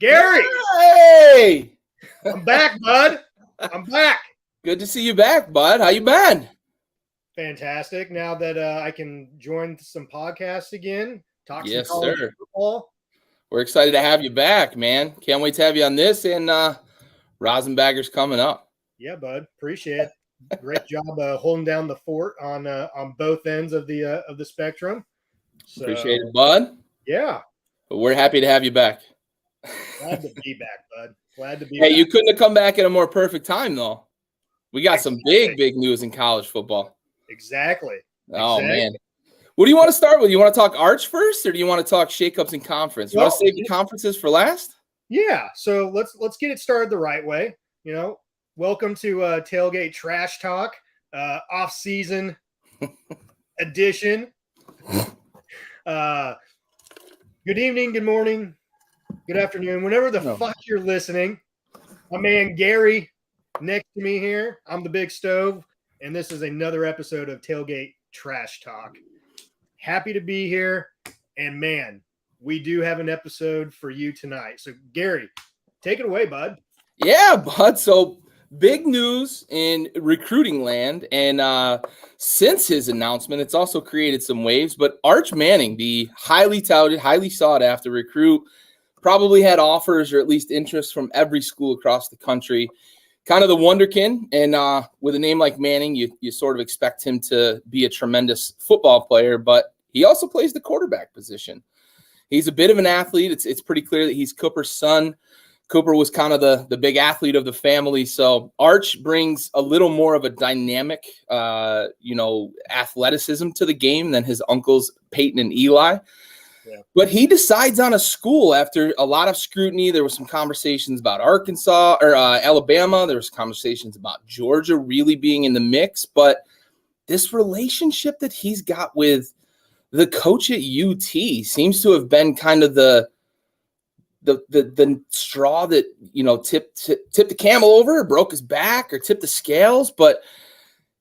Gary! Hey! I'm back, bud. I'm back. Good to see you back, bud. How you been? Fantastic. Now that I can join some podcasts again, talk Yes, some college sir. football. We're excited to have you back, man. Can't wait to have you on this, and Rosenbagger's coming up. Yeah, bud. Appreciate it. Great job holding down the fort on both ends of the spectrum. So, Appreciate it, bud. Yeah. But we're happy to have you back. Glad to be back, bud. Glad to be Hey, back. you couldn't have come back at a more perfect time, though. We got some big news in college football. Exactly. Oh, man. What do you want to start with? You want to talk Arch first, or do you want to talk shakeups in conference? You want to save the conferences for last? Yeah. So let's get it started the right way. You know, welcome to Tailgate Trash Talk, off-season edition. Good evening, good morning, good afternoon, whenever the fuck you're listening. My man Gary next to me here. I'm the Big Stove, and this is another episode of Tailgate Trash Talk. Happy to be here, and man, we do have an episode for you tonight. So Gary, take it away, bud. Yeah, bud. So big news in recruiting land, and since his announcement, it's also created some waves. But Arch Manning, the highly touted, highly sought after recruit, probably had offers or at least interest from every school across the country. Kind of the wonderkin, and with a name like Manning, you sort of expect him to be a tremendous football player, but he also plays the quarterback position. He's a bit of an athlete. It's pretty clear that he's Cooper's son. Cooper was kind of the big athlete of the family. So Arch brings a little more of a dynamic, athleticism to the game than his uncles Peyton and Eli. Yeah. But he decides on a school after a lot of scrutiny. There were some conversations about Arkansas or Alabama. There was conversations about Georgia really being in the mix. But this relationship that he's got with the coach at UT seems to have been kind of the straw that, tipped the camel over, or broke his back, or tipped the scales. But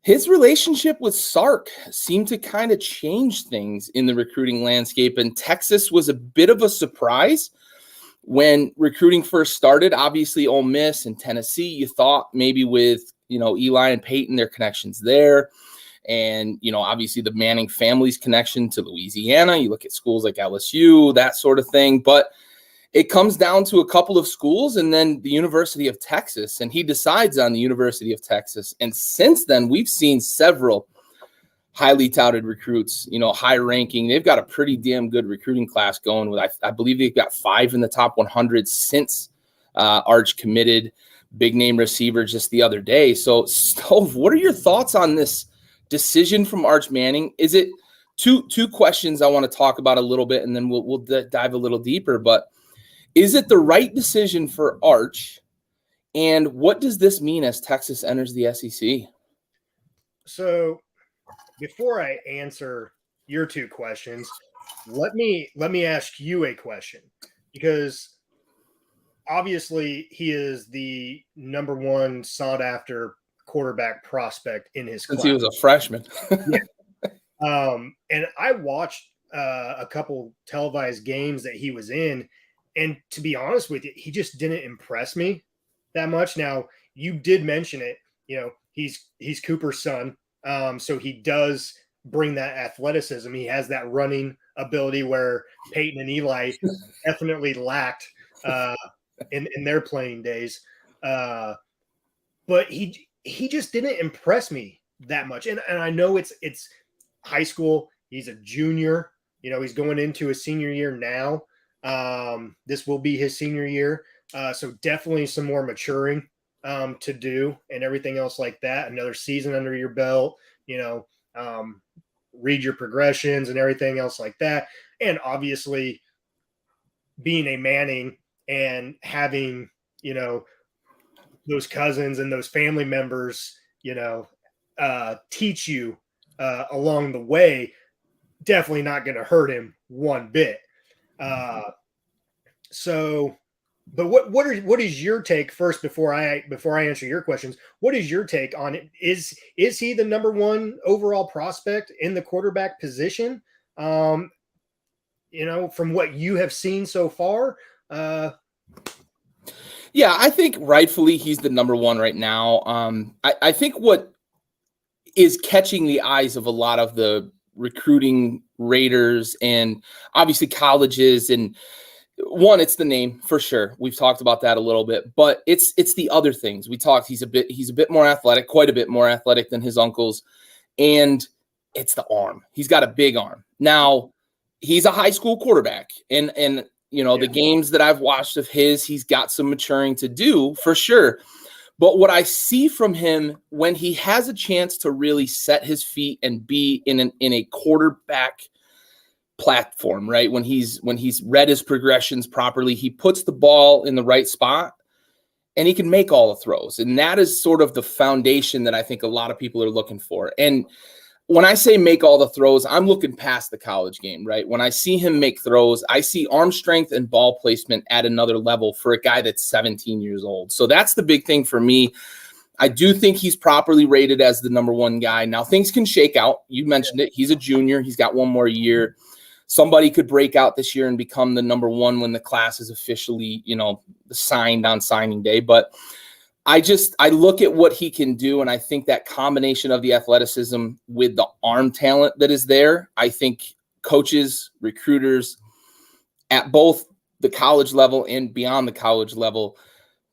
his relationship with Sark seemed to kind of change things in the recruiting landscape. And Texas was a bit of a surprise when recruiting first started. Obviously, Ole Miss and Tennessee, you thought maybe with, Eli and Peyton, their connections there. And, obviously the Manning family's connection to Louisiana. You look at schools like LSU, that sort of thing. But it comes down to a couple of schools and then the University of Texas, and he decides on the University of Texas. And since then, we've seen several highly touted recruits, high ranking. They've got a pretty damn good recruiting class going with, I believe they've got 5 in the top 100 since Arch committed. Big name receiver just the other day. So, Stove, what are your thoughts on this decision from Arch Manning? Is it two questions I want to talk about a little bit, and then we'll dive a little deeper. But is it the right decision for Arch? And what does this mean as Texas enters the SEC? So before I answer your two questions, let me ask you a question, because obviously he is the number one sought after quarterback prospect in his class. Since he was a freshman. Yeah. And I watched a couple televised games that he was in. And to be honest with you, he just didn't impress me that much. Now, you did mention it. He's Cooper's son, so he does bring that athleticism. He has that running ability where Peyton and Eli definitely lacked in their playing days. But he just didn't impress me that much. And I know it's high school. He's a junior. He's going into his senior year now. This will be his senior year. So definitely some more maturing to do and everything else like that. Another season under your belt, read your progressions and everything else like that. And obviously being a Manning and having, those cousins and those family members, teach you along the way, definitely not going to hurt him one bit. But what is your take first before I answer your questions? What is your take on it? Is he the number one overall prospect in the quarterback position? From what you have seen so far, Yeah, I think rightfully he's the number one right now. I think what is catching the eyes of a lot of the recruiting raters and obviously colleges, and one, it's the name for sure. We've talked about that a little bit, but it's the other things. We talked he's a bit more athletic, quite a bit more athletic than his uncles, and it's the arm. He's got a big arm. Now, he's a high school quarterback, and the games that I've watched of his, he's got some maturing to do for sure. But what I see from him when he has a chance to really set his feet and be in a quarterback platform, right? When he's read his progressions properly, he puts the ball in the right spot and he can make all the throws. And that is sort of the foundation that I think a lot of people are looking for. And when I say make all the throws, I'm looking past the college game, right? When I see him make throws, I see arm strength and ball placement at another level for a guy that's 17 years old. So that's the big thing for me. I do think he's properly rated as the number one guy. Now, things can shake out. You mentioned it. He's a junior. He's got one more year. Somebody could break out this year and become the number one when the class is officially, signed on signing day. But I look at what he can do, and I think that combination of the athleticism with the arm talent that is there, I think coaches, recruiters at both the college level and beyond the college level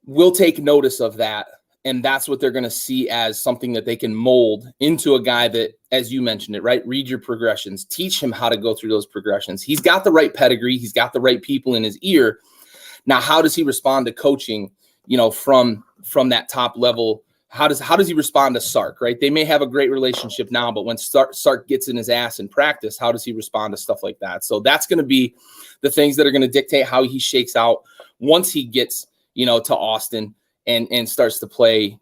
will take notice of that. And that's what they're going to see as something that they can mold into a guy that, as you mentioned it, right? Read your progressions, teach him how to go through those progressions. He's got the right pedigree. He's got the right people in his ear. Now, how does he respond to coaching, from that top level? How does he respond to Sark, right? They may have a great relationship now, but when Sark gets in his ass in practice, how does he respond to stuff like that? So that's going to be the things that are going to dictate how he shakes out once he gets, to Austin and starts to play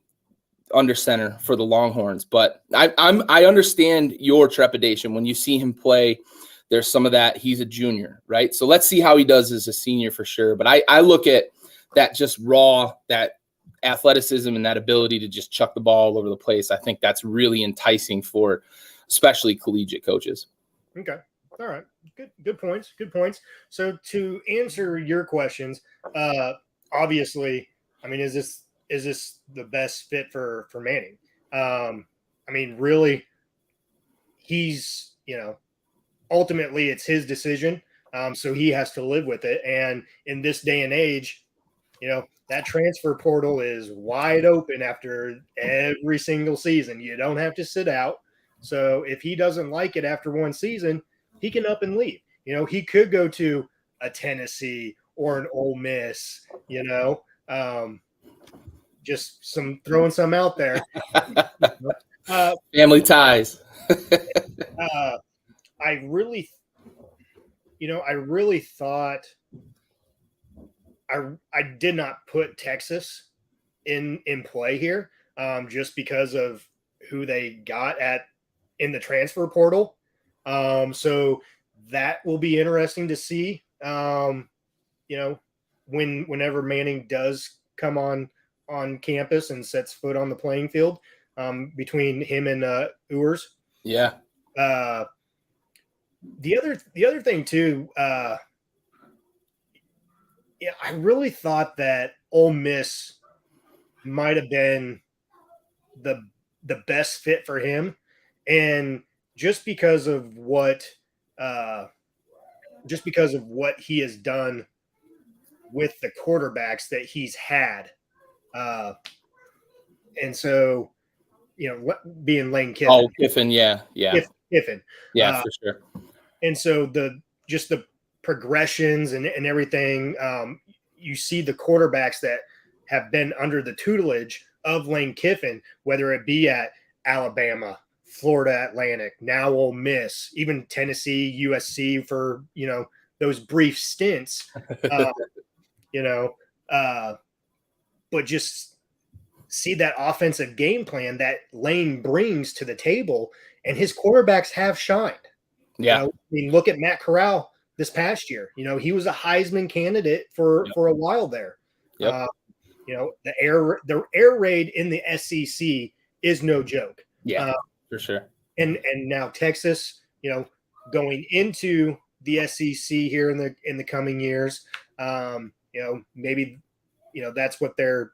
under center for the Longhorns. But I understand your trepidation when you see him play. There's some of that. He's a junior, right? So let's see how he does as a senior for sure. But I look at that just raw, that athleticism and that ability to just chuck the ball all over the place. I think that's really enticing for especially collegiate coaches. Okay. All right. Good points. Good points. So to answer your questions, obviously, I mean, is this the best fit for Manning? I mean, really, he's, ultimately it's his decision. So he has to live with it. And in this day and age, that transfer portal is wide open after every single season. You don't have to sit out. So if he doesn't like it after one season, he can up and leave. He could go to a Tennessee or an Ole Miss, just throwing some out there. Family ties. I really thought I did not put Texas in play here, just because of who they got in the transfer portal. So that will be interesting to see. Whenever Manning does come on campus and sets foot on the playing field, between him and Ewers. Yeah. The other thing too, I really thought that Ole Miss might have been the best fit for him, and just because of what he has done with the quarterbacks that he's had, and so being Lane Kiffin. Oh, Kiffin, yeah. Kiffin, for sure. And so the progressions and everything, you see the quarterbacks that have been under the tutelage of Lane Kiffin, whether it be at Alabama, Florida Atlantic, now Ole Miss, even Tennessee, USC for, those brief stints, but just see that offensive game plan that Lane brings to the table, and his quarterbacks have shined. Yeah. Look at Matt Corral this past year. He was a Heisman candidate for a while there. Yep. The air raid in the SEC is no joke. Yeah, for sure. And now Texas, going into the SEC here in the coming years, maybe, that's what they're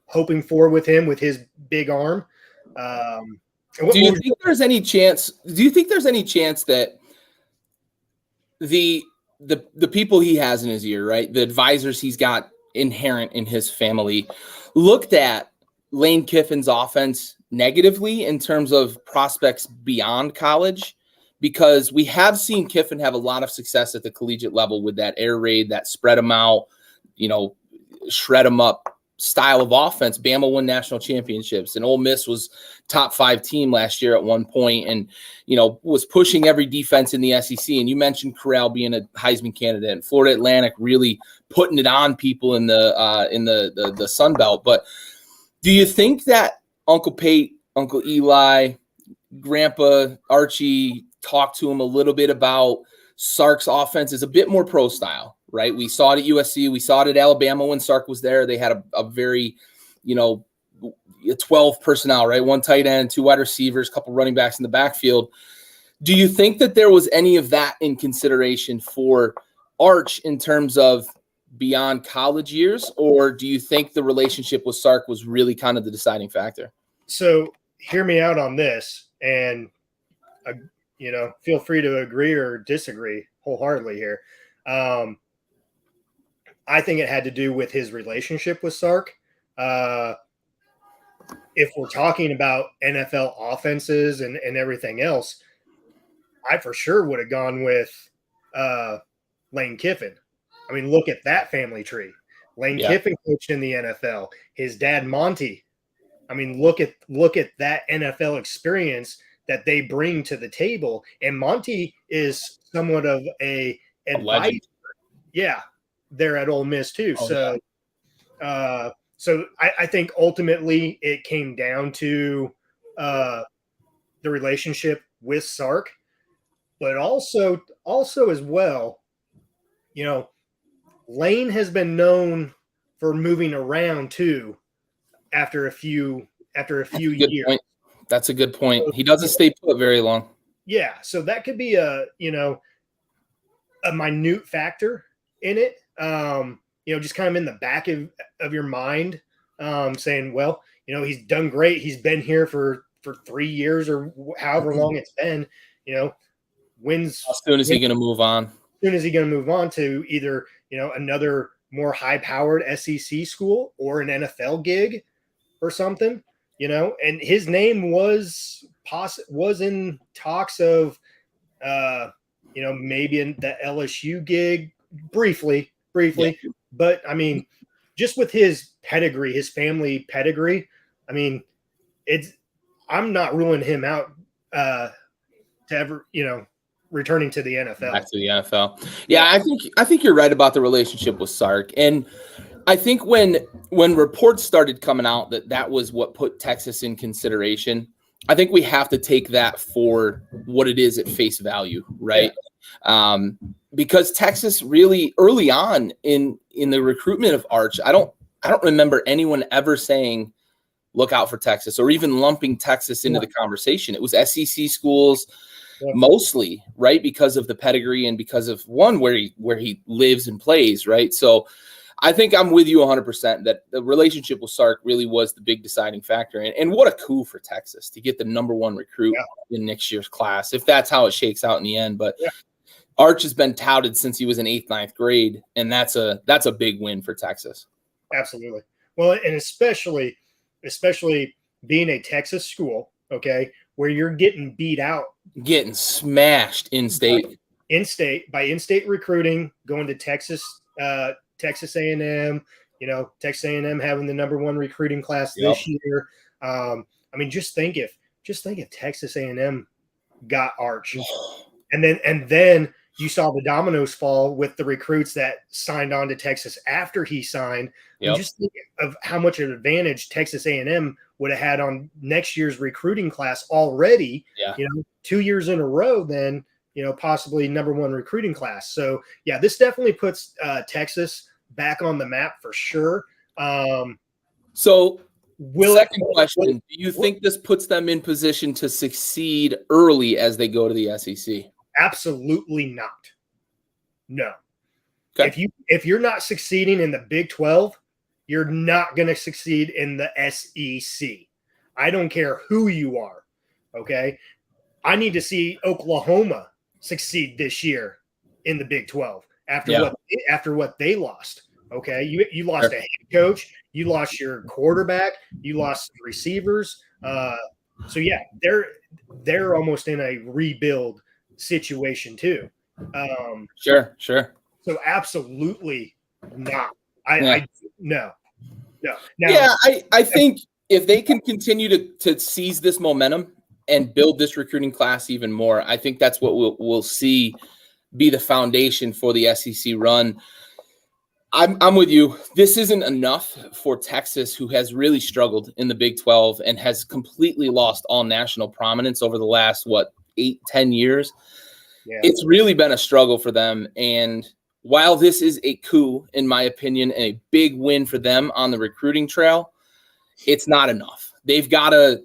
hoping for with him, with his big arm. Do you think there's any chance that the people he has in his ear, right, the advisors he's got inherent in his family, looked at Lane Kiffin's offense negatively in terms of prospects beyond college? Because we have seen Kiffin have a lot of success at the collegiate level with that air raid, that spread them out, shred them up style of offense. Bama won national championships, and Ole Miss was top 5 team last year at one point, and was pushing every defense in the SEC. And you mentioned Corral being a Heisman candidate, and Florida Atlantic really putting it on people in the Sun Belt. But do you think that Uncle Pate, Uncle Eli, Grandpa Archie talked to him a little bit about Sark's offense is a bit more pro style, right? We saw it at USC. We saw it at Alabama when Sark was there. They had a very, 12 personnel, right? 1 tight end, 2 wide receivers, a couple running backs in the backfield. Do you think that there was any of that in consideration for Arch in terms of beyond college years? Or do you think the relationship with Sark was really kind of the deciding factor? So hear me out on this, and feel free to agree or disagree wholeheartedly here. I think it had to do with his relationship with Sark. If we're talking about NFL offenses and everything else, I for sure would have gone with Lane Kiffin. I mean, look at that family tree. Lane Kiffin coached in the NFL. His dad, Monty. I mean, look at that NFL experience that they bring to the table. And Monty is somewhat of a advisor. Yeah, there at Ole Miss too. So I think ultimately it came down to the relationship with Sark, but also as well, Lane has been known for moving around too after a few years. Point. That's a good point. He doesn't stay put very long. Yeah, so that could be a minute factor in it. Just kind of in the back of your mind, saying, well, he's done great. He's been here for 3 years or however long it's been. When's how soon is he going to move on? Soon as he going to move on to either another more high-powered SEC school or an NFL gig or something. And his name was in talks of, maybe in the LSU gig briefly. Yeah. But I mean, just with his pedigree, his family pedigree, I mean, I'm not ruling him out to ever, returning to the NFL. Back to the NFL. Yeah, I think you're right about the relationship with Sark. And I think when reports started coming out that was what put Texas in consideration, I think we have to take that for what it is at face value, right? Yeah. Because Texas really early on in the recruitment of Arch, I don't remember anyone ever saying, look out for Texas, or even lumping Texas into the conversation. It was SEC schools mostly, right? Because of the pedigree and because of where he lives and plays, right? So I think I'm with you 100% that the relationship with Sark really was the big deciding factor. And what a coup for Texas to get the #1 recruit in next year's class, if that's how it shakes out in the end. But Arch has been touted since he was in 8th, 9th grade, and that's a big win for Texas. Absolutely. Well, and especially being a Texas school, okay, where you're getting beat out. Getting smashed in-state. By in-state recruiting, going to Texas Texas A&M, Texas A&M having the #1 recruiting class this year. I mean, just think if Texas A&M got Arch, and then you saw the dominoes fall with the recruits that signed on to Texas after he signed. And just think of how much of an advantage Texas A&M would have had on next year's recruiting class already. 2 years in a row, then possibly #1 recruiting class. So this definitely puts Texas back on the map for sure. Second question, do you think this puts them in position to succeed early as they go to the SEC? Absolutely not. No. Okay. If you're not succeeding in the Big 12, you're not going to succeed in the SEC. I don't care who you are. Okay. I need to see Oklahoma succeed this year in the Big 12 after what they lost. Okay. You lost a head coach, you lost your quarterback, you lost receivers. So yeah, they're almost in a rebuild situation too. Sure. So absolutely not. No. Now, Yeah, I think if they can continue to seize this momentum and build this recruiting class even more, I think that's what we'll see be the foundation for the SEC run. I'm with you. This isn't enough for Texas, who has really struggled in the Big 12 and has completely lost all national prominence over the last, 8-10 years. Yeah. It's really been a struggle for them. And while this is a coup, in my opinion, and a big win for them on the recruiting trail, it's not enough. They've got to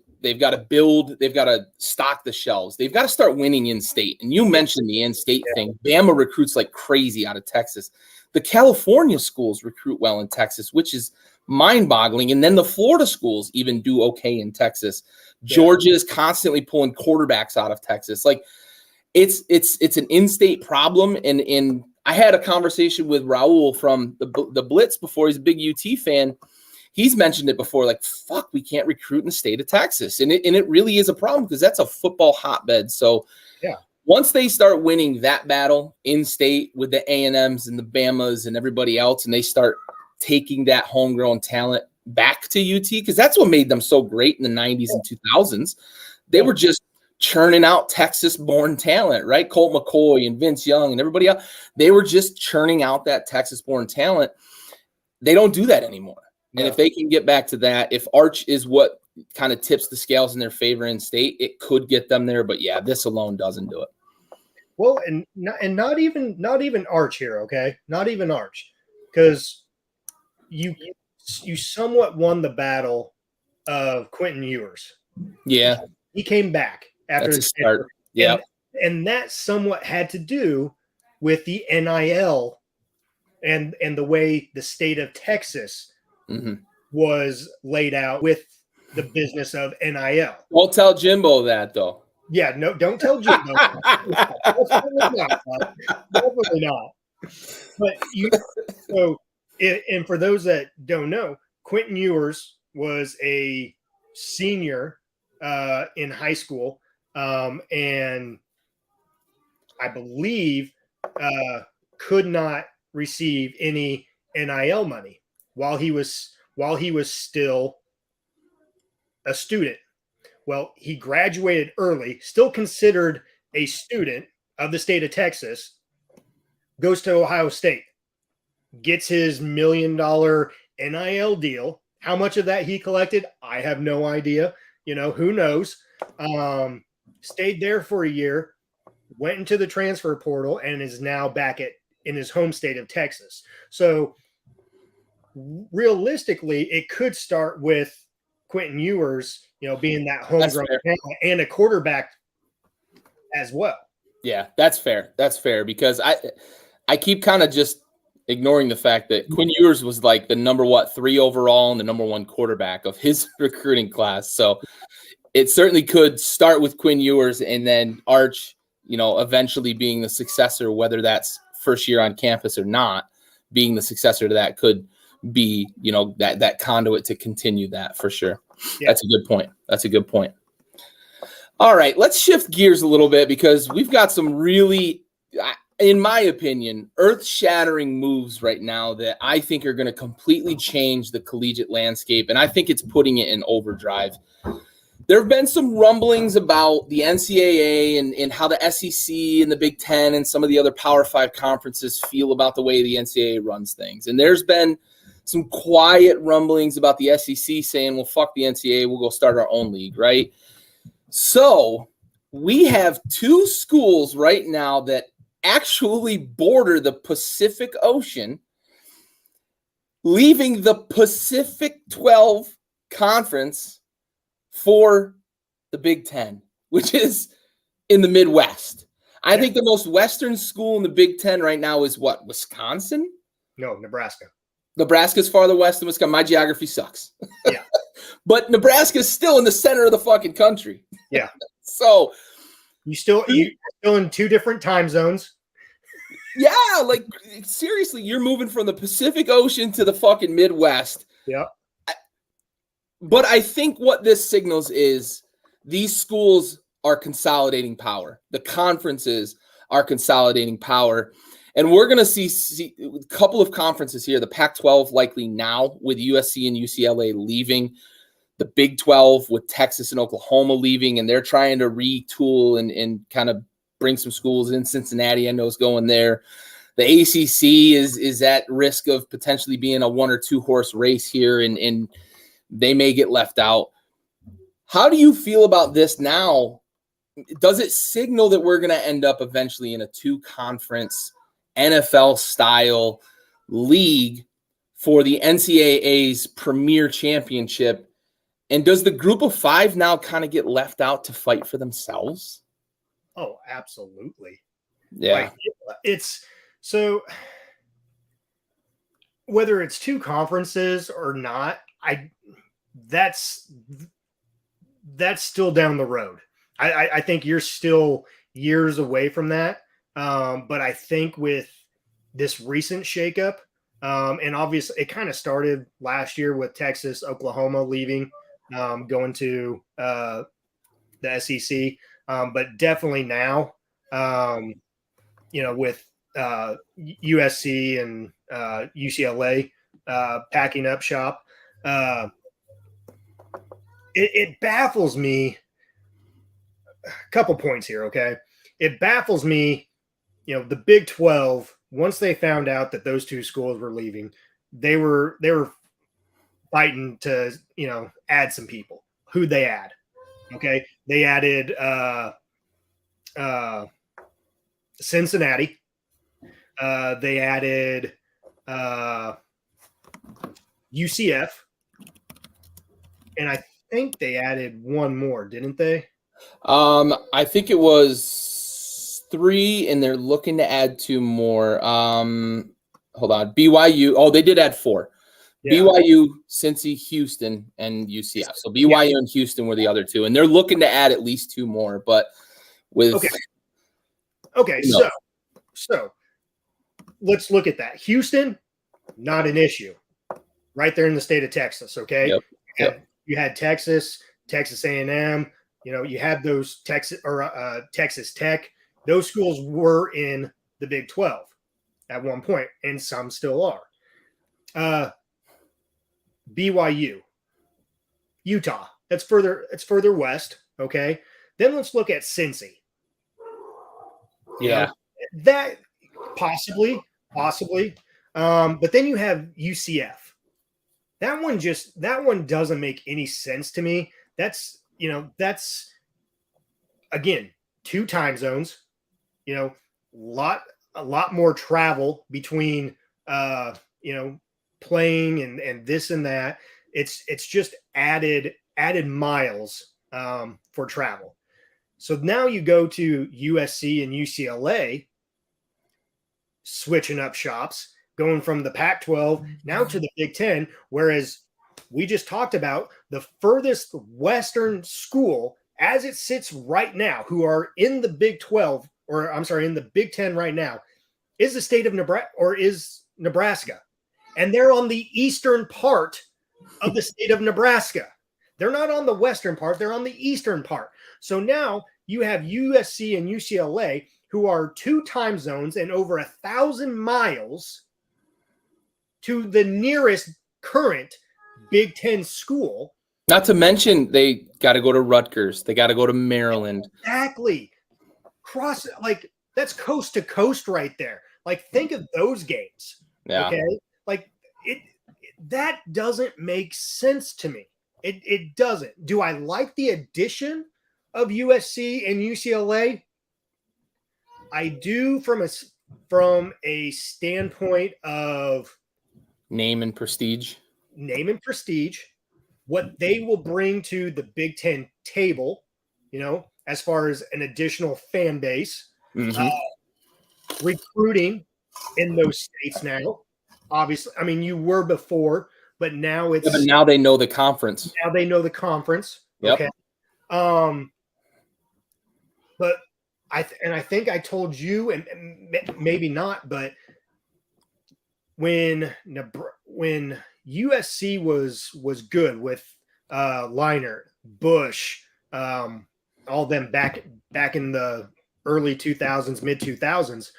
build, they've got to stock the shelves. They've got to start winning in state. And you mentioned the in-state thing. Bama recruits like crazy out of Texas. The California schools recruit well in Texas, which is mind-boggling. And then the Florida schools even do okay in Texas. Georgia is constantly pulling quarterbacks out of Texas. Like, it's an in-state problem. And I had a conversation with Raul from the Blitz before. He's a big UT fan. He's mentioned it before, like, fuck, we can't recruit in the state of Texas. And it really is a problem because that's a football hotbed. So yeah, once they start winning that battle in state with the A&Ms and the Bamas and everybody else, and they start taking that homegrown talent back to UT, because that's what made them so great in the 90s and 2000s. They were just churning out Texas-born talent, right? Colt McCoy and Vince Young and everybody else. They were just churning out that Texas-born talent. They don't do that anymore. No. And if they can get back to that, if Arch is what kind of tips the scales in their favor in state, it could get them there. But yeah, this alone doesn't do it. Well, and not even Arch here, okay? Not even Arch, because you somewhat won the battle of Quentin Ewers. Yeah, he came back after the start. Yeah, and that somewhat had to do with the NIL and the way the state of Texas was laid out with the business of NIL. Don't tell Jimbo that, though. Yeah, no, don't tell Jimbo. Definitely not. But and for those that don't know, Quentin Ewers was a senior in high school, and I believe could not receive any NIL money while he was still a student. Well, he graduated early, still considered a student of the state of Texas, goes to Ohio State, gets his $1 million NIL deal. How much of that he collected, I have no idea. Who knows? Stayed there for a year, went into the transfer portal, and is now back in his home state of Texas. So realistically, it could start with Quentin Ewers, being that homegrown talent and a quarterback as well. Yeah, that's fair. That's fair, because I keep kind of just ignoring the fact that Quinn Ewers was like the number 3 overall and the number 1 quarterback of his recruiting class. So it certainly could start with Quinn Ewers and then Arch, eventually being the successor, whether that's first year on campus or not, being the successor to that could be, that conduit to continue that for sure. Yeah. That's a good point. All right, let's shift gears a little bit because we've got some really, in my opinion, earth-shattering moves right now that I think are going to completely change the collegiate landscape, and I think it's putting it in overdrive. There have been some rumblings about the NCAA and how the SEC and the Big Ten and some of the other Power 5 conferences feel about the way the NCAA runs things. And there's been some quiet rumblings about the SEC saying, well, fuck the NCAA, we'll go start our own league, right? So we have 2 schools right now that actually border the Pacific Ocean, leaving the Pacific 12 Conference for the Big Ten, which is in the Midwest. I think the most Western school in the Big Ten right now is what? Wisconsin? No, Nebraska. Nebraska's farther west than Wisconsin. My geography sucks. Yeah. But Nebraska's still in the center of the fucking country. Yeah. So you're still in two different time zones. Yeah, like seriously, you're moving from the Pacific Ocean to the fucking Midwest. Yeah. But I think what this signals is these schools are consolidating power. The conferences are consolidating power. And we're going to see a couple of conferences here. The Pac-12 likely now with USC and UCLA leaving. The Big 12 with Texas and Oklahoma leaving. And they're trying to retool and kind of bring some schools in. Cincinnati, I know, is going there. The ACC is at risk of potentially being a 1 or 2 horse race here, and they may get left out. How do you feel about this now? Does it signal that we're going to end up eventually in a 2-conference NFL-style league for the NCAA's premier championship? And does the group of 5 now kind of get left out to fight for themselves? Oh, absolutely. Yeah. Like, it's so whether it's 2 conferences or not, that's still down the road. I think you're still years away from that. But I think with this recent shakeup, and obviously it kind of started last year with Texas, Oklahoma leaving, going to the SEC. But definitely now, with USC and UCLA packing up shop, it baffles me. A couple points here, okay? It baffles me, the Big 12, once they found out that those 2 schools were leaving, they were fighting to, add some people. Who'd they add? Okay. They added Cincinnati. They added UCF. And I think they added one more, didn't they? I think it was 3, and they're looking to add 2 more. Hold on. BYU. Oh, they did add 4. Yeah. BYU, Cincy, Houston, and UCF. So BYU and Houston were the other 2, and they're looking to add at least 2 more. But with okay, so let's look at that. Houston, not an issue, right there in the state of Texas. Okay, you had Texas A&M. You had those Texas Tech. Those schools were in the Big 12 at one point, and some still are. BYU, Utah. It's further west. Okay. Then let's look at Cincy. Yeah. That possibly. But then you have UCF. That one doesn't make any sense to me. That's again, 2 time zones, a lot more travel between, playing and this and that. It's just added miles for travel. So now you go to USC and UCLA, switching up shops, going from the Pac-12 now to the Big Ten, whereas we just talked about the furthest Western school as it sits right now, who are in the Big 12, or I'm sorry, in the Big Ten right now, is the state of Nebraska, or is Nebraska. And they're on the eastern part of the state of Nebraska. They're not on the western part. They're on the eastern part. So now you have USC and UCLA, who are 2 time zones and over 1,000 miles to the nearest current Big Ten school. Not to mention they got to go to Rutgers. They got to go to Maryland. Exactly. That's coast to coast right there. Think of those games. Yeah. Okay. That doesn't make sense to me. It doesn't. Do I like the addition of USC and UCLA? I do from a standpoint of name and prestige. What they will bring to the Big Ten table, as far as an additional fan base. Mm-hmm. Recruiting in those states now, obviously, I mean, you were before, but now it's but now they know the conference. Now they know the conference. Yep. Okay. But I think I told you, and maybe not, but when USC was good with Leinart, Bush, all them back in the early 2000s, mid 2000s,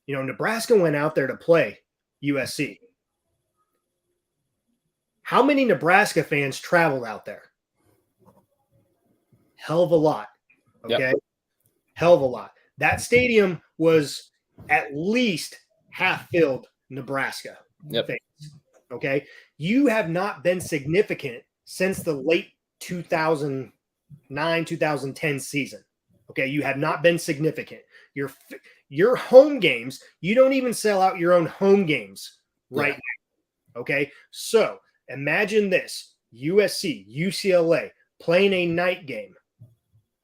Nebraska went out there to play USC. How many Nebraska fans traveled out there? Hell of a lot. Okay. Yep. Hell of a lot. That stadium was at least half filled Nebraska fans. Okay. You have not been significant since the late 2009, 2010 season. Okay. You have not been significant. Your home games, you don't even sell out your own home games right now. Okay. So imagine this: USC, UCLA playing a night game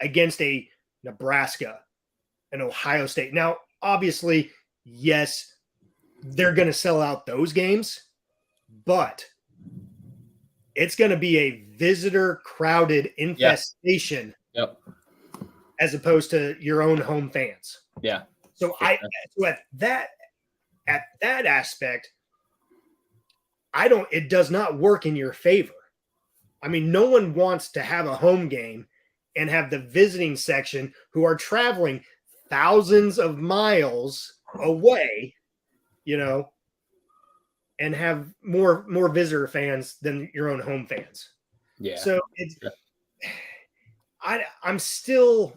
against a Nebraska and Ohio State. Now, obviously, yes, they're going to sell out those games, but it's going to be a visitor crowded infestation as opposed to your own home fans. Yeah. So at that aspect, it does not work in your favor. I mean, no one wants to have a home game and have the visiting section who are traveling thousands of miles away, and have more visitor fans than your own home fans. Yeah. So I'm still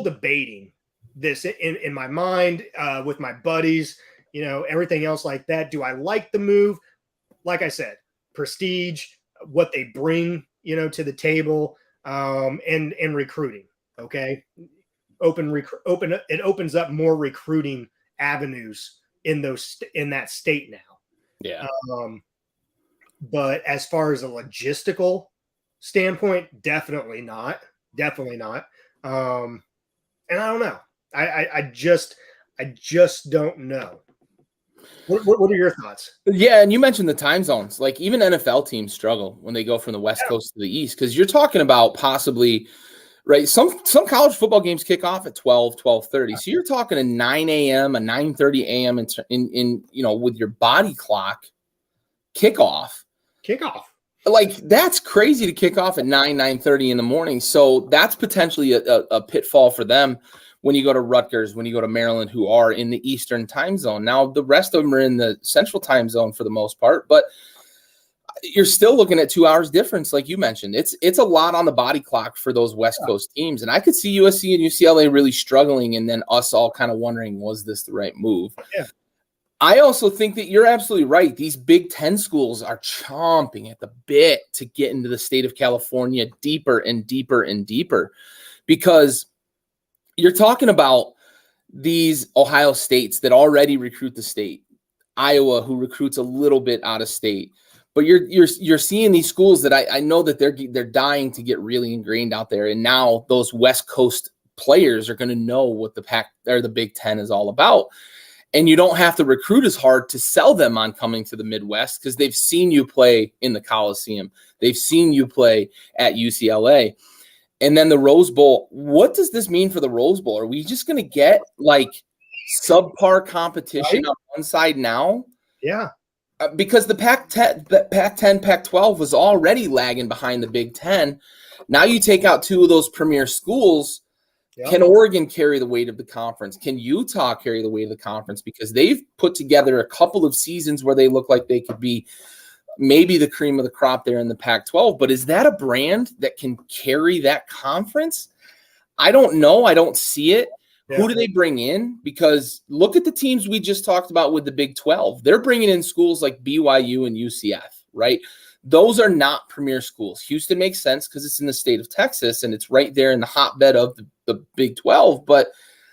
debating this in my mind with my buddies, everything else like that. Do I like the move? Like I said, prestige, what they bring, to the table, and recruiting. Okay. It opens up more recruiting avenues in that state now. Yeah. But as far as a logistical standpoint, definitely not. And I don't know. I just don't know. What are your thoughts? Yeah, and you mentioned the time zones. Like even NFL teams struggle when they go from the West Coast to the East, because you're talking about possibly, right? Some college football games kick off at 12:30. So you're talking a 9 a.m., a 9:30 a.m. in with your body clock kickoff. Like that's crazy to kick off at 9:30 in the morning. So that's potentially a pitfall for them when you go to Rutgers, when you go to Maryland, who are in the Eastern time zone. Now, the rest of them are in the Central time zone for the most part, but you're still looking at 2 hours difference, like you mentioned. It's a lot on the body clock for those West Coast teams. And I could see USC and UCLA really struggling, and then us all kind of wondering, was this the right move? Yeah. I also think that you're absolutely right. These Big Ten schools are chomping at the bit to get into the state of California deeper and deeper and deeper, because you're talking about these Ohio States that already recruit the state, Iowa, who recruits a little bit out of state. But you're seeing these schools that I know that they're dying to get really ingrained out there. And now those West Coast players are going to know what the Big Ten is all about. And you don't have to recruit as hard to sell them on coming to the Midwest, because they've seen you play in the Coliseum. They've seen you play at UCLA. And then the Rose Bowl, what does this mean for the Rose Bowl? Are we just going to get like subpar competition on one side now? Yeah. Because the Pac-10, Pac-12 was already lagging behind the Big Ten. Now you take out two of those premier schools. Yep. Can Oregon carry the weight of the conference? Can Utah carry the weight of the conference? Because they've put together a couple of seasons where they look like they could be maybe the cream of the crop there in the Pac-12. But is that a brand that can carry that conference? I don't know. I don't see it. Yeah. Who do they bring in? Because look at the teams we just talked about with the Big 12. They're bringing in schools like BYU and UCF, right? Those are not premier schools. Houston makes sense because it's in the state of Texas and it's right there in the hotbed of the Big 12. But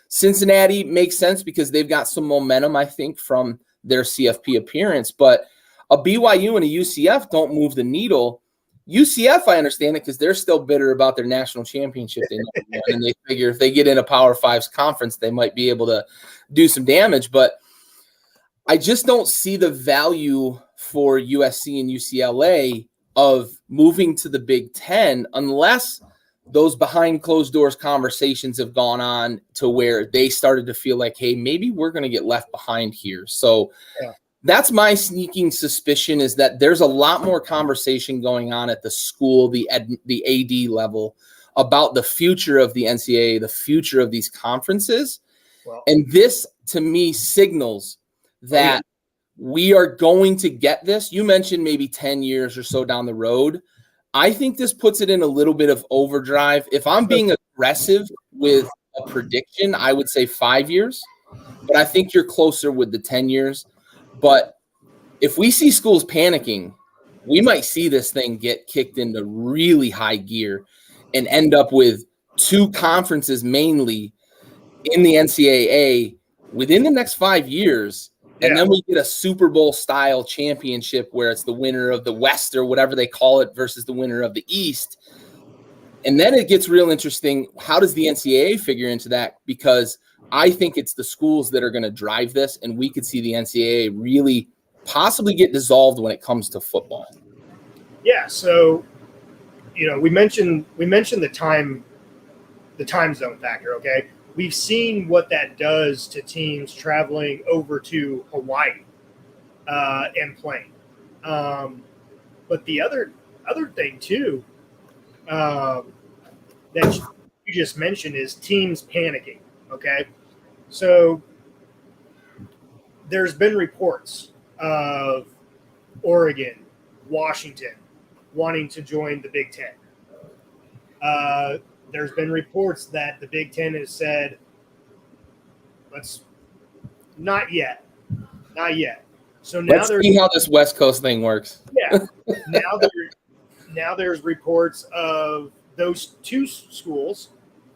Cincinnati makes sense because they've got some momentum, I think, from their CFP appearance. But a BYU and a UCF don't move the needle UCF, I understand it because they're still bitter about their national championship they never won, and they figure if they get in a Power Fives conference, they might be able to do some damage. But I just don't see the value for USC and UCLA of moving to the Big Ten unless those behind closed doors conversations have gone on to where they started to feel like, hey, maybe we're going to get left behind here. So that's my sneaking suspicion, is that there's a lot more conversation going on at the school, the AD level, about the future of the NCAA, the future of these conferences. Well, and this, to me, signals that we are going to get this. You mentioned maybe 10 years or so down the road. I think this puts it in a little bit of overdrive. If I'm being aggressive with a prediction, I would say 5 years, but I think you're closer with the 10 years. But if we see schools panicking, we might see this thing get kicked into really high gear and end up with two conferences mainly in the NCAA within the next 5 years. And then we get a Super Bowl style championship where it's the winner of the West or whatever they call it versus the winner of the East. And then it gets real interesting. How does the NCAA figure into that? Because I think it's the schools that are going to drive this, and we could see the NCAA really possibly get dissolved when it comes to football. Yeah. So, we mentioned the time zone factor. Okay. We've seen what that does to teams traveling over to Hawaii and playing. But the other thing too that you just mentioned is teams panicking. Okay, so there's been reports of Oregon, Washington wanting to join the Big Ten. There's been reports that the Big Ten has said, let's not yet. So now let's see how this West Coast thing works. Yeah. Now there's reports of those two schools,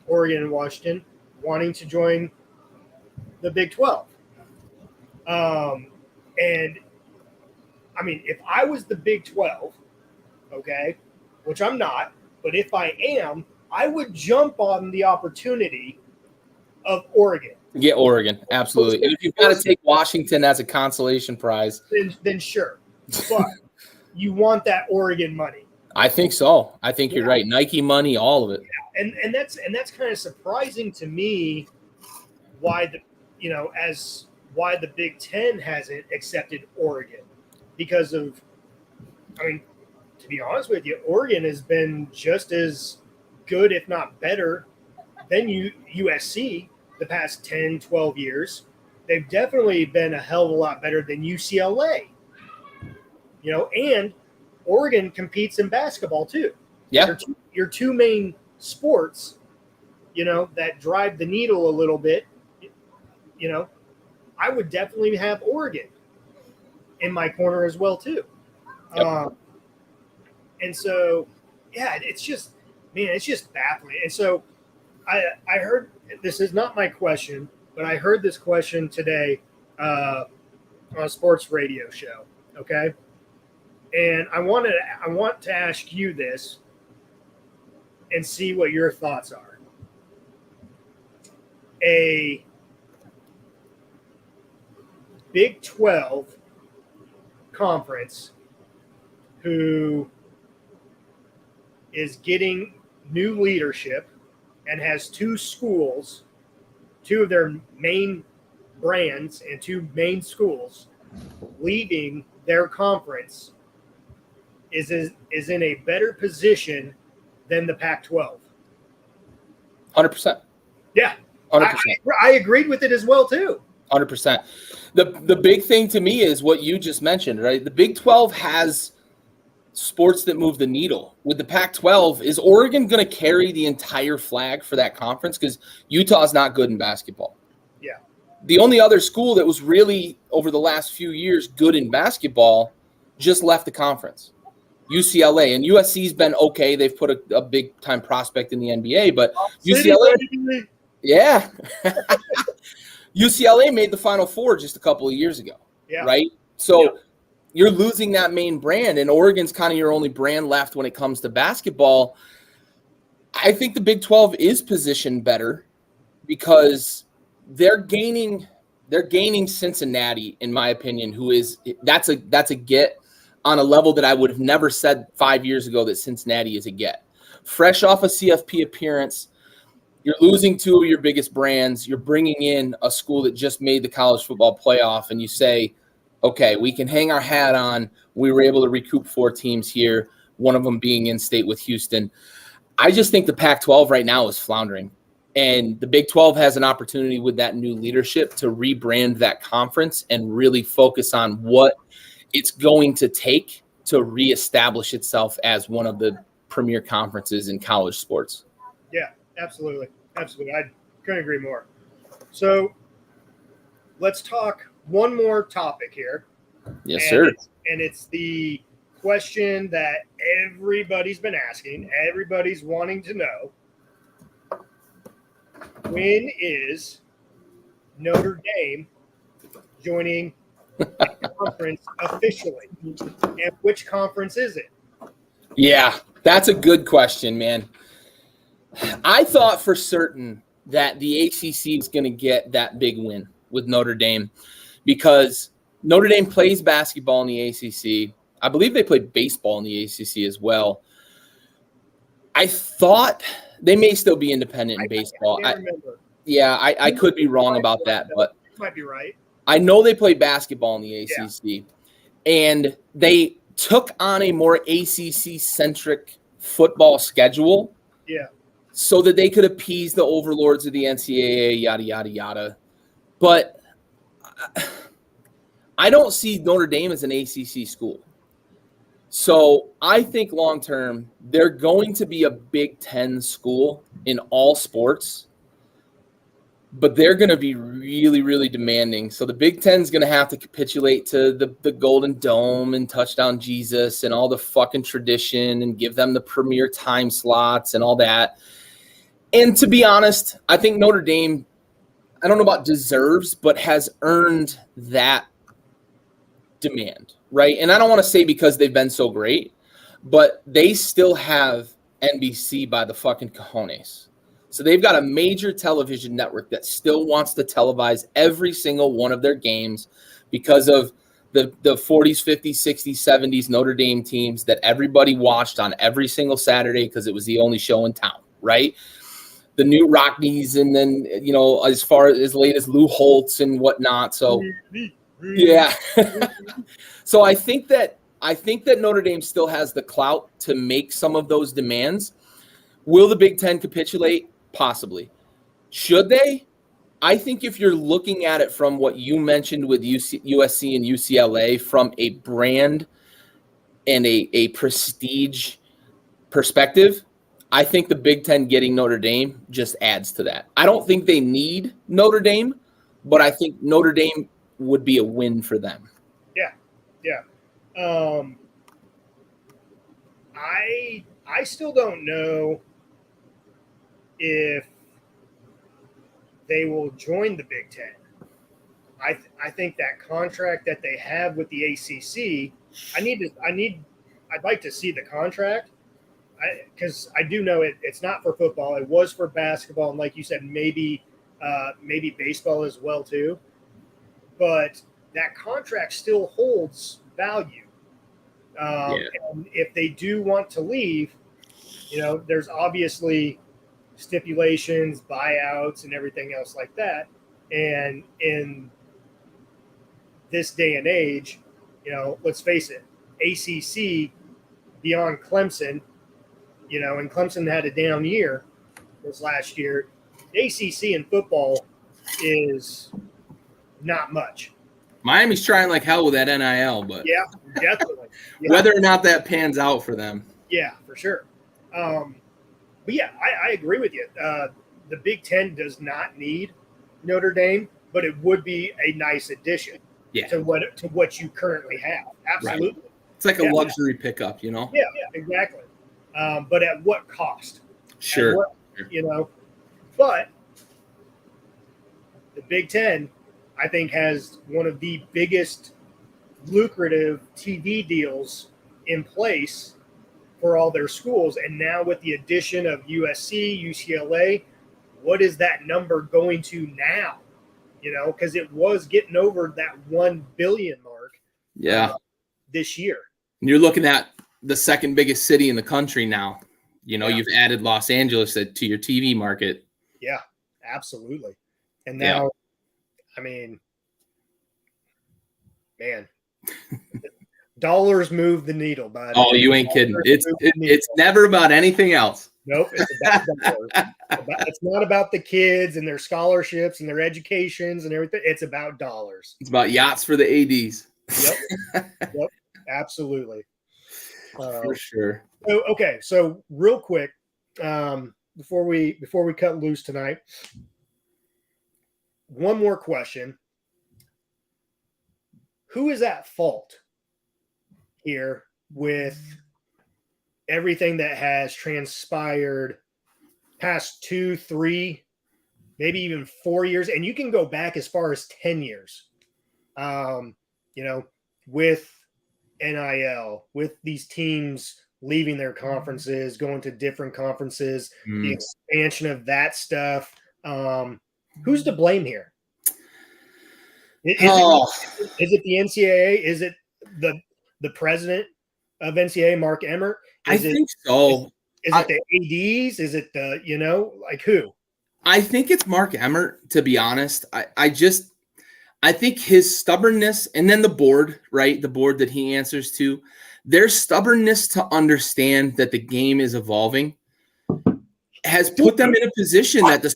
Oregon and Washington, wanting to join the Big 12. And I mean, if I was the Big 12, okay, which I'm not, but if I am, I would jump on the opportunity of Oregon. Yeah, Oregon, absolutely. And if you've got to take Washington as a consolation prize, then sure. But you want that Oregon money. I think so. I think you're right. Nike money, all of it. Yeah. And that's kind of surprising to me why the Big Ten hasn't accepted Oregon, because of, I mean, to be honest with you, Oregon has been just as good, if not better, than USC the past 10, 12 years. They've definitely been a hell of a lot better than UCLA. And Oregon competes in basketball too. Yeah. Your two main sports, that drive the needle a little bit, I would definitely have Oregon in my corner as well too. Yep. And so, it's just baffling. And so I heard, this is not my question, but I heard this question today on a sports radio show. Okay. And I want to ask you this and see what your thoughts are. A Big 12 conference who is getting new leadership and has two schools, two of their main brands and two main schools leaving their conference is in a better position than the Pac-12. 100%. Yeah. 100%. I agreed with it as well too. 100%. The big thing to me is what you just mentioned, right? The Big 12 has sports that move the needle. With the Pac-12, is Oregon going to carry the entire flag for that conference? Because Utah's not good in basketball. Yeah. The only other school that was really, over the last few years, good in basketball just left the conference. UCLA. And USC's been okay. They've put a big-time prospect in the NBA, but UCLA – yeah. UCLA made the Final Four just a couple of years ago, right? So you're losing that main brand, and Oregon's kind of your only brand left when it comes to basketball. I think the Big 12 is positioned better because they're gaining Cincinnati, in my opinion, that's a get on a level that I would have never said 5 years ago that Cincinnati is a get. Fresh off a CFP appearance, you're losing two of your biggest brands. You're bringing in a school that just made the college football playoff, and you say, okay, we can hang our hat on. We were able to recoup 4 teams here, one of them being in state with Houston. I just think the Pac-12 right now is floundering, and the Big 12 has an opportunity with that new leadership to rebrand that conference and really focus on what it's going to take to reestablish itself as one of the premier conferences in college sports. Yeah, absolutely. Absolutely. I couldn't agree more. So let's talk one more topic here. Yes, sir. It's the question that everybody's been asking, everybody's wanting to know. When is Notre Dame joining the conference officially? And which conference is it? Yeah, that's a good question, man. I thought for certain that the ACC was going to get that big win with Notre Dame because Notre Dame plays basketball in the ACC. I believe they play baseball in the ACC as well. I thought they may still be independent in baseball. I remember. I could be wrong about that, but you might be right. I know they play basketball in the ACC, and they took on a more ACC-centric football schedule. Yeah. So that they could appease the overlords of the NCAA, yada, yada, yada. But I don't see Notre Dame as an ACC school. So I think long-term, they're going to be a Big Ten school in all sports, but they're going to be really, really demanding. So the Big Ten's going to have to capitulate to the Golden Dome and Touchdown Jesus and all the fucking tradition and give them the premier time slots and all that. And to be honest, I think Notre Dame, I don't know about deserves, but has earned that demand, right? And I don't want to say because they've been so great, but they still have NBC by the fucking cojones. So they've got a major television network that still wants to televise every single one of their games because of the 40s, 50s, 60s, 70s Notre Dame teams that everybody watched on every single Saturday because it was the only show in town, right? The new Rockneys, and then, as far as late as Lou Holtz and whatnot. So, yeah. So I think that Notre Dame still has the clout to make some of those demands. Will the Big Ten capitulate? Possibly. Should they? I think if you're looking at it from what you mentioned with USC and UCLA from a brand and a prestige perspective, I think the Big Ten getting Notre Dame just adds to that. I don't think they need Notre Dame, but I think Notre Dame would be a win for them. Yeah. I still don't know if they will join the Big Ten. I think that contract that they have with the ACC, I'd like to see the contract. Because I do know it's not for football. It was for basketball, and like you said, maybe baseball as well too. But that contract still holds value. And if they do want to leave, there's obviously stipulations, buyouts, and everything else like that. And in this day and age, let's face it, ACC beyond Clemson. And Clemson had a down year this last year. ACC in football is not much. Miami's trying like hell with that NIL, but yeah, definitely. Yeah. Whether or not that pans out for them. Yeah, for sure. But yeah, I agree with you. The Big Ten does not need Notre Dame, but it would be a nice addition to what you currently have. Absolutely. Right. It's like a luxury pickup, Yeah, exactly. But at what cost? Sure. But the Big Ten, I think, has one of the biggest lucrative TV deals in place for all their schools. And now with the addition of USC, UCLA, what is that number going to now? Because it was getting over that 1 billion mark this year. And you're looking at the second biggest city in the country now. You've added Los Angeles to your TV market. Yeah, absolutely. And now, I mean, man, dollars move the needle, bud. Oh, you ain't kidding. It's never about anything else. Nope, it's about dollars. It's not about the kids and their scholarships and their educations and everything. It's about dollars. It's about yachts for the ADs. Yep, absolutely. For sure. So real quick, before we cut loose tonight, one more question. Who is at fault here with everything that has transpired past 2, 3, maybe even 4 years? And you can go back as far as 10 years, with NIL, with these teams leaving their conferences, going to different conferences, the expansion of that stuff. Who's to blame here? Is it the NCAA? Is it the president of NCAA, Mark Emmert? I think so. Is it the ADs? Is it the, who? I think it's Mark Emmert, to be honest. I think his stubbornness, and then the board, right? The board that he answers to, their stubbornness to understand that the game is evolving has put them in a position that the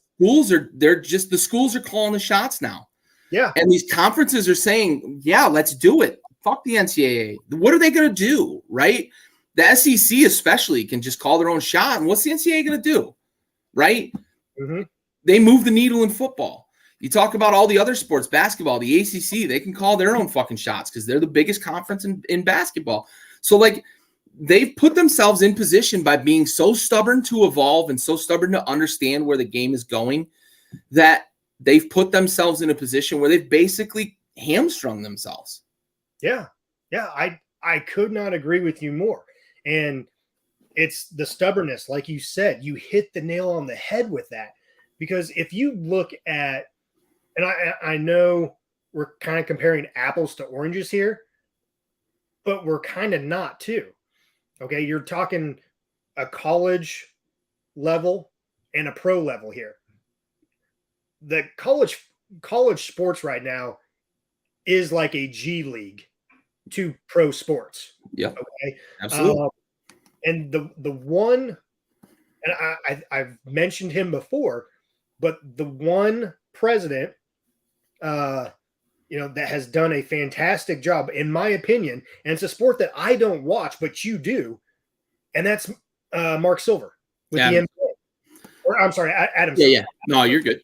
schools are calling the shots now. Yeah. And these conferences are saying, yeah, let's do it. Fuck the NCAA. What are they going to do, right? The SEC especially can just call their own shot. And what's the NCAA going to do, right? Mm-hmm. They move the needle in football. You talk about all the other sports, basketball, the ACC, they can call their own fucking shots because they're the biggest conference in basketball. So, they've put themselves in position by being so stubborn to evolve and so stubborn to understand where the game is going that they've put themselves in a position where they've basically hamstrung themselves. Yeah. Yeah. I could not agree with you more. And it's the stubbornness. Like you said, you hit the nail on the head with that, because if you look at, and I know we're kind of comparing apples to oranges here, but we're kind of not too. Okay. You're talking a college level and a pro level here. The college sports right now is like a G League to pro sports. Yeah. Okay. Absolutely. And the one, and I've mentioned him before, but the one president, that has done a fantastic job, in my opinion, and it's a sport that I don't watch, but you do, and that's Mark Silver with the NBA. Or I'm sorry, Adam. Yeah. No, you're good.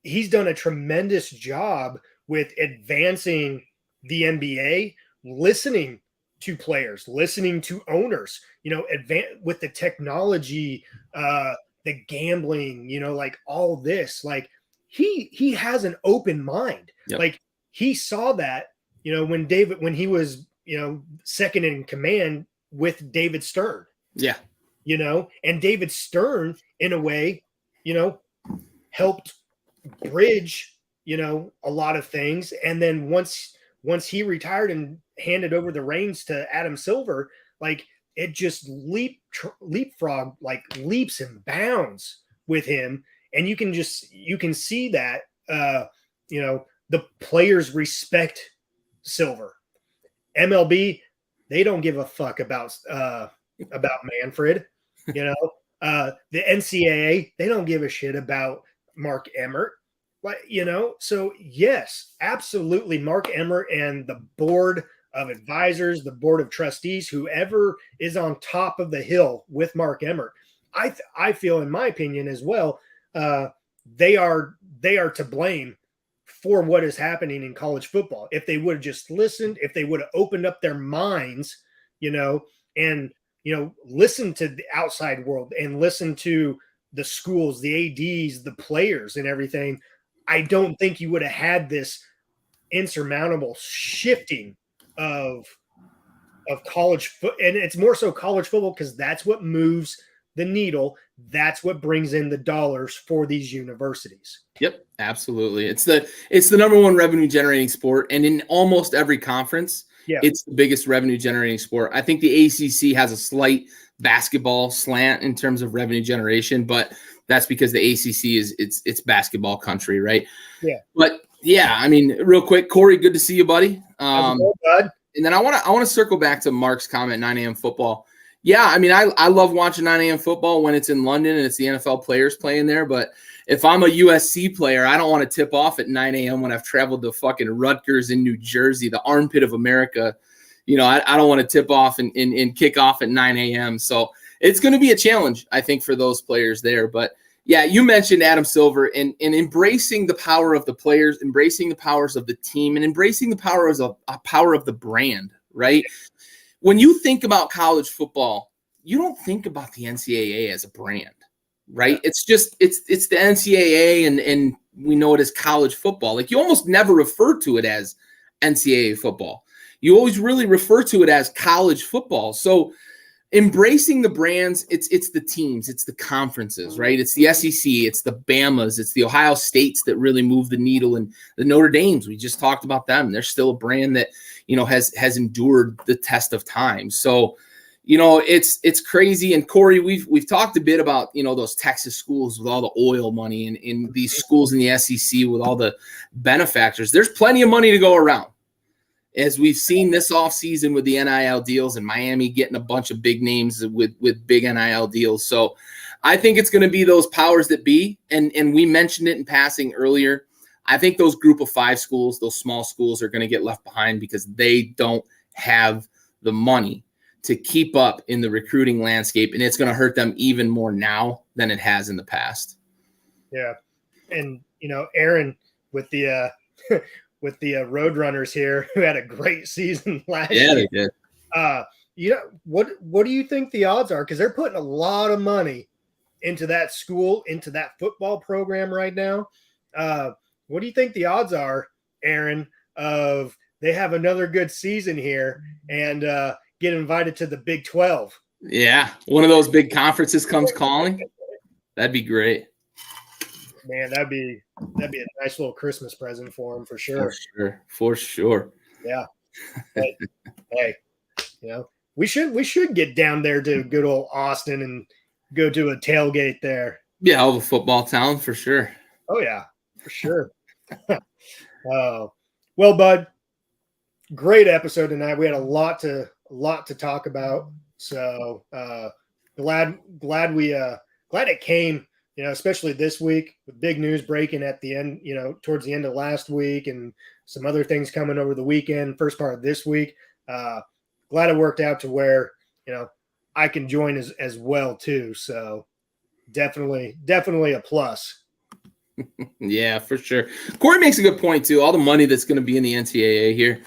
He's done a tremendous job with advancing the NBA, listening to players, listening to owners, with the technology, the gambling, all this, he has an open mind. Yep. He saw that, when he was, second in command with David Stern. Yeah. And David Stern, in a way, helped bridge, a lot of things. And then once he retired and handed over the reins to Adam Silver, it just leapfrog, leaps and bounds with him. And you can see that, the players respect Silver. MLB, they don't give a fuck about Manfred, the NCAA, they don't give a shit about Mark Emmert. So yes, absolutely. Mark Emmert and the board of advisors, the board of trustees, whoever is on top of the hill with Mark Emmert, I feel, in my opinion as well, they are to blame for what is happening in college football. If they would have just listened, if they would have opened up their minds, and listen to the outside world and listen to the schools, the ADs, the players and everything, I don't think you would have had this insurmountable shifting of college foot, and it's more so college football because that's what moves the needle. That's what brings in the dollars for these universities. Yep, absolutely. It's the number one revenue generating sport, and in almost every conference, it's the biggest revenue generating sport. I think the ACC has a slight basketball slant in terms of revenue generation, but that's because the ACC it's basketball country, right? Yeah. But yeah, I mean, real quick, Corey, good to see you, buddy. How's it going, bud? And then I want to circle back to Mark's comment, 9 a.m. football. Yeah, I mean, I love watching 9 a.m. football when it's in London and it's the NFL players playing there. But if I'm a USC player, I don't want to tip off at 9 a.m. when I've traveled to fucking Rutgers in New Jersey, the armpit of America. You know, I don't want to tip off and kick off at 9 a.m. So it's going to be a challenge, I think, for those players there. But yeah, you mentioned Adam Silver and embracing the power of the players, embracing the powers of the team, and embracing the powers of power of the brand, right? When you think about college football, you don't think about the NCAA as a brand, right? It's just it's the NCAA and we know it as college football. Like, you almost never refer to it as NCAA football. You always really refer to it as college football. So embracing the brands, it's the teams, it's the conferences, right? It's the SEC, it's the Bamas, it's the Ohio States that really move the needle, and the Notre Dames. We just talked about them. They're still a brand that, you know, has endured the test of time. So, you know, it's crazy. And Corey, we've talked a bit about, you know, those Texas schools with all the oil money, and in these schools in the SEC with all the benefactors. There's plenty of money to go around. As we've seen this offseason with the NIL deals, and Miami getting a bunch of big names with big NIL deals. So I think it's going to be those powers that be. And we mentioned it in passing earlier. I think those group of 5 schools, those small schools, are going to get left behind because they don't have the money to keep up in the recruiting landscape. And it's going to hurt them even more now than it has in the past. Yeah. And, you know, Aaron with the with the Roadrunners here, who had a great season last year. Yeah, they did. You know, what do you think the odds are? Because they're putting a lot of money into that school, into that football program right now. What do you think the odds are, Aaron, of they have another good season here and get invited to the Big 12? Yeah, one of those big conferences comes calling. That'd be great. Man, that'd be a nice little Christmas present for him, for sure. For sure. Yeah. But, hey, you know, we should get down there to good old Austin and go to a tailgate there. Yeah, all the football town, for sure. Oh yeah, for sure. Well, bud, great episode tonight. We had a lot to talk about. So glad it came. You know, especially this week with big news breaking at the end, you know, towards the end of last week, and some other things coming over the weekend, first part of this week. Glad it worked out to where, you know, I can join as well too. So definitely a plus. Yeah, for sure. Corey makes a good point too. All the money that's going to be in the NCAA here,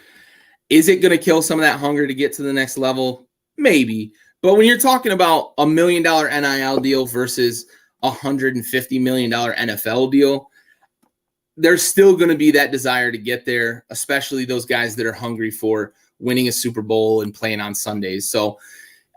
is it going to kill some of that hunger to get to the next level? Maybe. But when you're talking about $1 million NIL deal versus $150 million NFL deal, there's still going to be that desire to get there, especially those guys that are hungry for winning a Super Bowl and playing on Sundays. So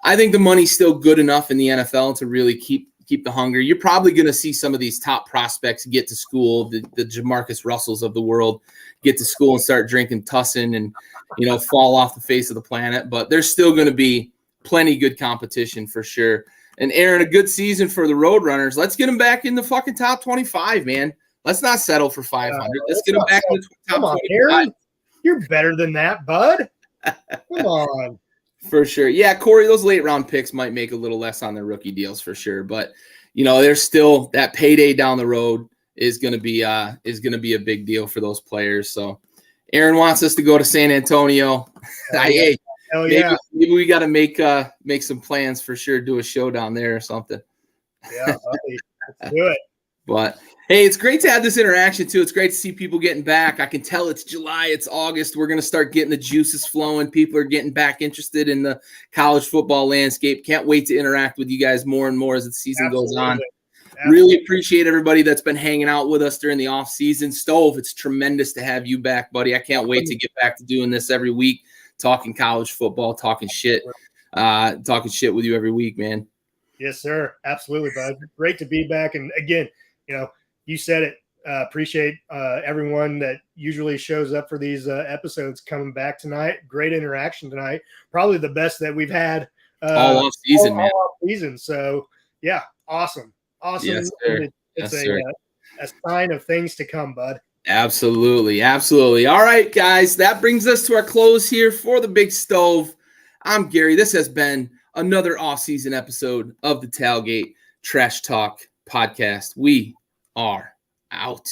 I think the money's still good enough in the NFL to really keep the hunger. You're probably going to see some of these top prospects get to school, the Jamarcus Russells of the world, get to school and start drinking Tussin and, you know, fall off the face of the planet. But there's still going to be plenty good competition for sure. And Aaron, a good season for the Roadrunners. Let's get them back in the fucking top 25, man. Let's not settle for 500. Let's get them back in the top 25. Aaron, you're better than that, bud. Come on. For sure. Yeah, Corey, those late round picks might make a little less on their rookie deals for sure. But, you know, there's still that payday down the road is going to be a big deal for those players. So Aaron wants us to go to San Antonio. Hey, hell yeah. Maybe we got to make some plans for sure. Do a show down there or something. Yeah, buddy. Let's do it. But hey, it's great to have this interaction too. It's great to see people getting back. I can tell it's July, it's August. We're going to start getting the juices flowing. People are getting back interested in the college football landscape. Can't wait to interact with you guys more and more as the season goes on. Really appreciate everybody that's been hanging out with us during the off season. Stove, it's tremendous to have you back, buddy. I can't wait to get back to doing this every week, talking college football, talking shit with you every week, man. Yes, sir. Absolutely, bud. Great to be back. And again, you said it. Appreciate everyone that usually shows up for these episodes coming back tonight. Great interaction tonight. Probably the best that we've had all off season, man. All off season. So yeah, awesome. Yes, sir. It's a sign of things to come, bud. Absolutely. All right, guys. That brings us to our close here for the Big Stove. I'm Gary. This has been another off-season episode of the Tailgate Trash Talk Podcast. We are out.